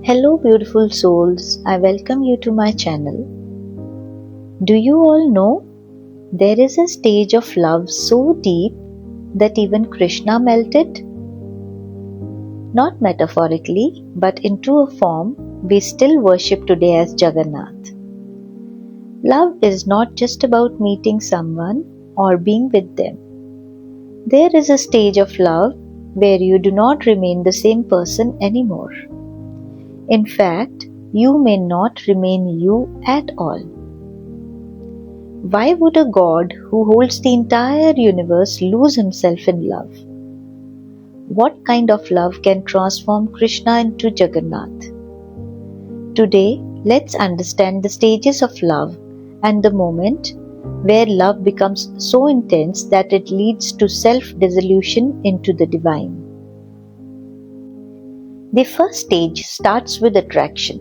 Hello beautiful souls, I welcome you to my channel. Do you all know there is a stage of love so deep that even Krishna melted? Not metaphorically, but into a form we still worship today as Jagannath. Love is not just about meeting someone or being with them. There is a stage of love where you do not remain the same person anymore. In fact, you may not remain you at all. Why would a God who holds the entire universe lose himself in love? What kind of love can transform Krishna into Jagannath? Today, let's understand the stages of love and the moment where love becomes so intense that it leads to self-dissolution into the divine. The first stage starts with attraction.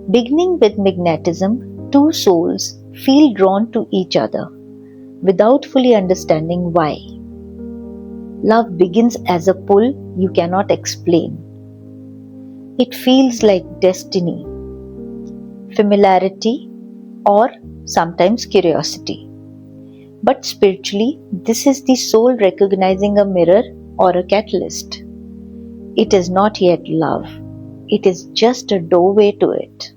Beginning with magnetism, two souls feel drawn to each other without fully understanding why. Love begins as a pull you cannot explain. It feels like destiny, familiarity, or sometimes curiosity. But spiritually, this is the soul recognizing a mirror or a catalyst. It is not yet love. It is just a doorway to it.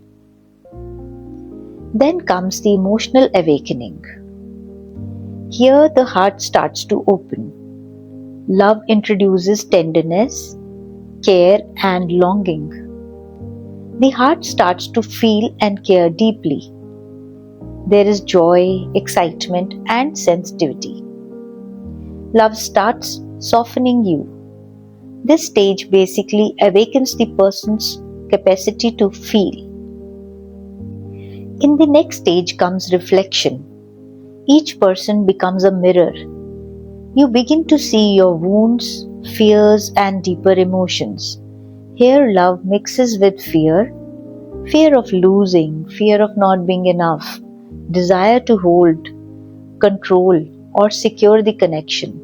Then comes the emotional awakening. Here the heart starts to open. Love introduces tenderness, care, and longing. The heart starts to feel and care deeply. There is joy, excitement, and sensitivity. Love starts softening you. This stage basically awakens the person's capacity to feel. In the next stage comes reflection. Each person becomes a mirror. You begin to see your wounds, fears, and deeper emotions. Here love mixes with fear of losing, fear of not being enough, desire to hold, control, or secure the connection.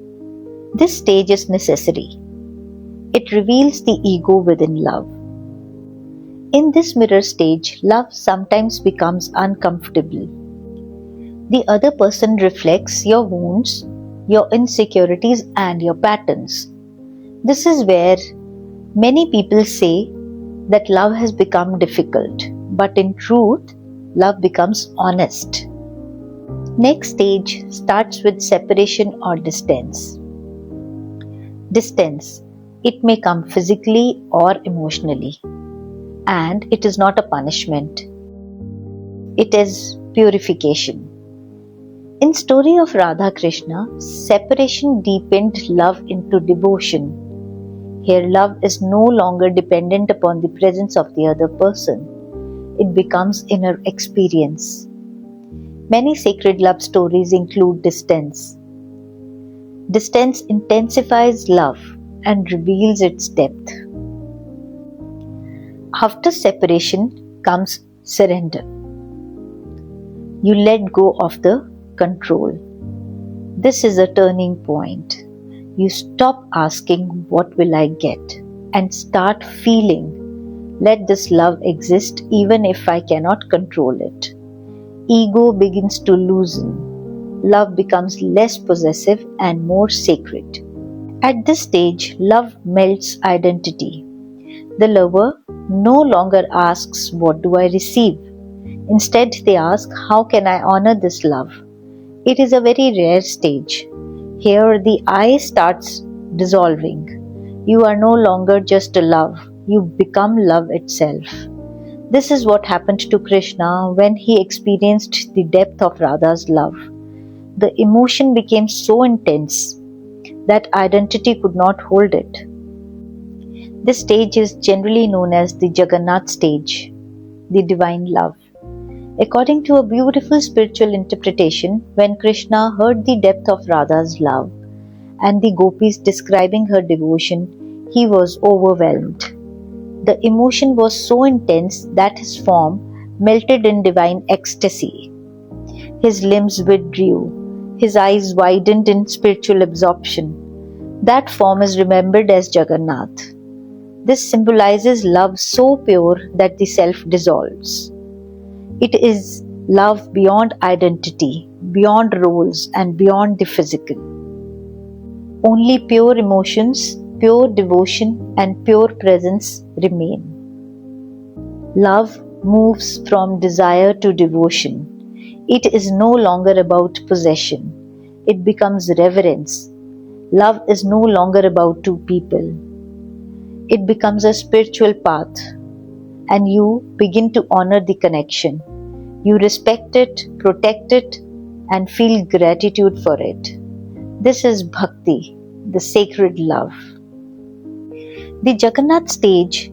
This stage is necessary. It reveals the ego within love. In this mirror stage, love sometimes becomes uncomfortable. The other person reflects your wounds, your insecurities, and your patterns. This is where many people say that love has become difficult, but in truth, love becomes honest. Next stage starts with separation or distance. Distance. It may come physically or emotionally, and it is not a punishment. It is purification. In story of Radha and Krishna, separation deepened love into devotion. Here love is no longer dependent upon the presence of the other person. It becomes inner experience. Many sacred love stories include distance. Distance intensifies love and reveals its depth. After separation comes surrender. You let go of the control. This is a turning point. You stop asking, what will I get? And start feeling, let this love exist even if I cannot control it. Ego begins to loosen. Love becomes less possessive and more sacred. At this stage, love melts identity. The lover no longer asks, what do I receive? Instead, they ask, how can I honor this love? It is a very rare stage. Here, the I starts dissolving. You are no longer just a love. You become love itself. This is what happened to Krishna when he experienced the depth of Radha's love. The emotion became so intense that identity could not hold it. This stage is generally known as the Jagannath stage, the divine love. According to a beautiful spiritual interpretation, when Krishna heard the depth of Radha's love and the gopis describing her devotion, he was overwhelmed. The emotion was so intense that his form melted in divine ecstasy. His limbs withdrew. His eyes widened in spiritual absorption. That form is remembered as Jagannath. This symbolizes love so pure that the self dissolves. It is love beyond identity, beyond roles, and beyond the physical. Only pure emotions, pure devotion, and pure presence remain. Love moves from desire to devotion. It is no longer about possession. It becomes reverence. Love is no longer about two people. It becomes a spiritual path, and you begin to honor the connection. You respect it, protect it, and feel gratitude for it. This is Bhakti, the sacred love. The Jagannath stage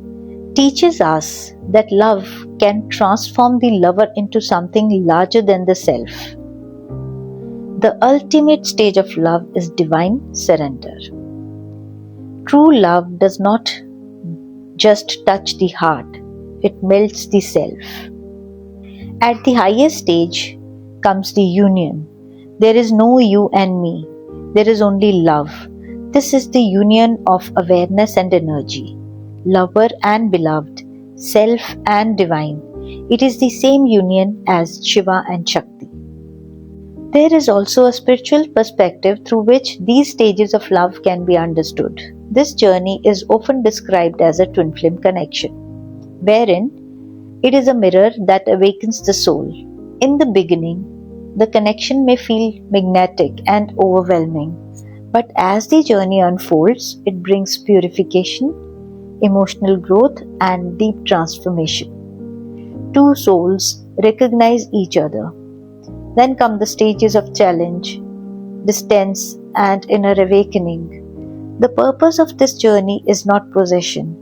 teaches us that love can transform the lover into something larger than the self. The ultimate stage of love is divine surrender. True love does not just touch the heart, it melts the self. At the highest stage comes the union. There is no you and me, there is only love. This is the union of awareness and energy, lover and beloved, self and divine. It is the same union as Shiva and Shakti. There is also a spiritual perspective through which these stages of love can be understood. This journey is often described as a twin flame connection, wherein it is a mirror that awakens the soul. In the beginning, the connection may feel magnetic and overwhelming, but as the journey unfolds, it brings purification, emotional growth, and deep transformation. Two souls recognize each other. Then come the stages of challenge, distance, and inner awakening. The purpose of this journey is not possession,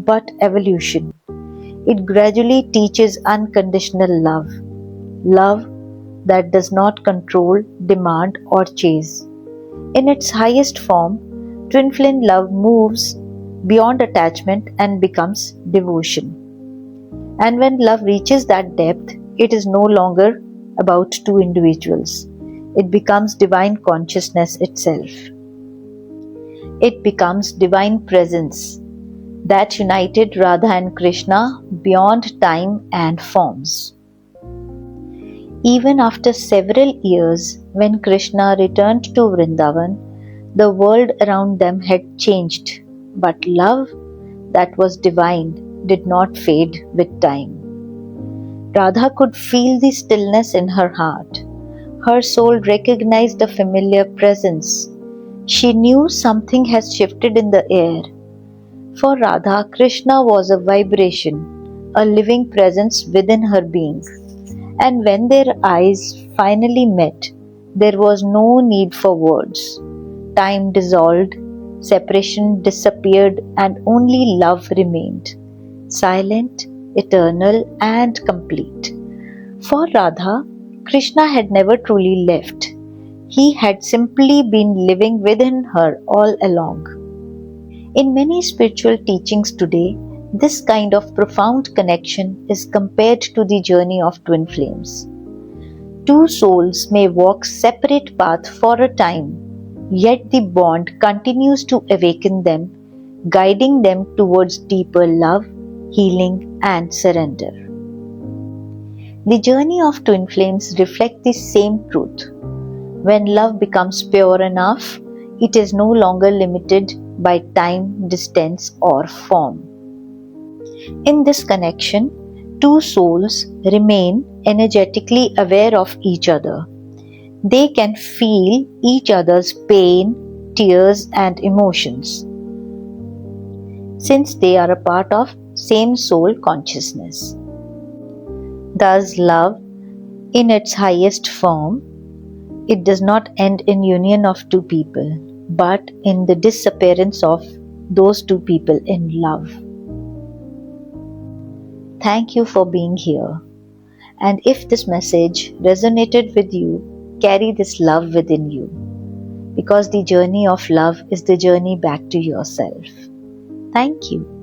but evolution. It gradually teaches unconditional love, love that does not control, demand, or chase. In its highest form, twin flame love moves beyond attachment and becomes devotion. And when love reaches that depth, it is no longer about two individuals. It becomes divine consciousness itself. It becomes divine presence that united Radha and Krishna beyond time and forms. Even after several years, when Krishna returned to Vrindavan, the world around them had changed, but love that was divine did not fade with time. Radha could feel the stillness in her heart. Her soul recognized a familiar presence. She knew something has shifted in the air. For Radha, Krishna was a vibration, a living presence within her being. And when their eyes finally met, there was no need for words. Time dissolved, separation disappeared, and only love remained, silent, eternal, and complete. For Radha, Krishna had never truly left. He had simply been living within her all along. In many spiritual teachings today, this kind of profound connection is compared to the journey of twin flames. Two souls may walk separate paths for a time, yet the bond continues to awaken them, guiding them towards deeper love, healing, and surrender. The journey of twin flames reflects the same truth. When love becomes pure enough, it is no longer limited by time, distance, or form. In this connection, two souls remain energetically aware of each other. They can feel each other's pain, tears, and emotions, since they are a part of same soul consciousness. Thus, love, in its highest form, it does not end in union of two people, but in the disappearance of those two people in love. Thank you for being here. And if this message resonated with you, carry this love within you, because the journey of love is the journey back to yourself. Thank you.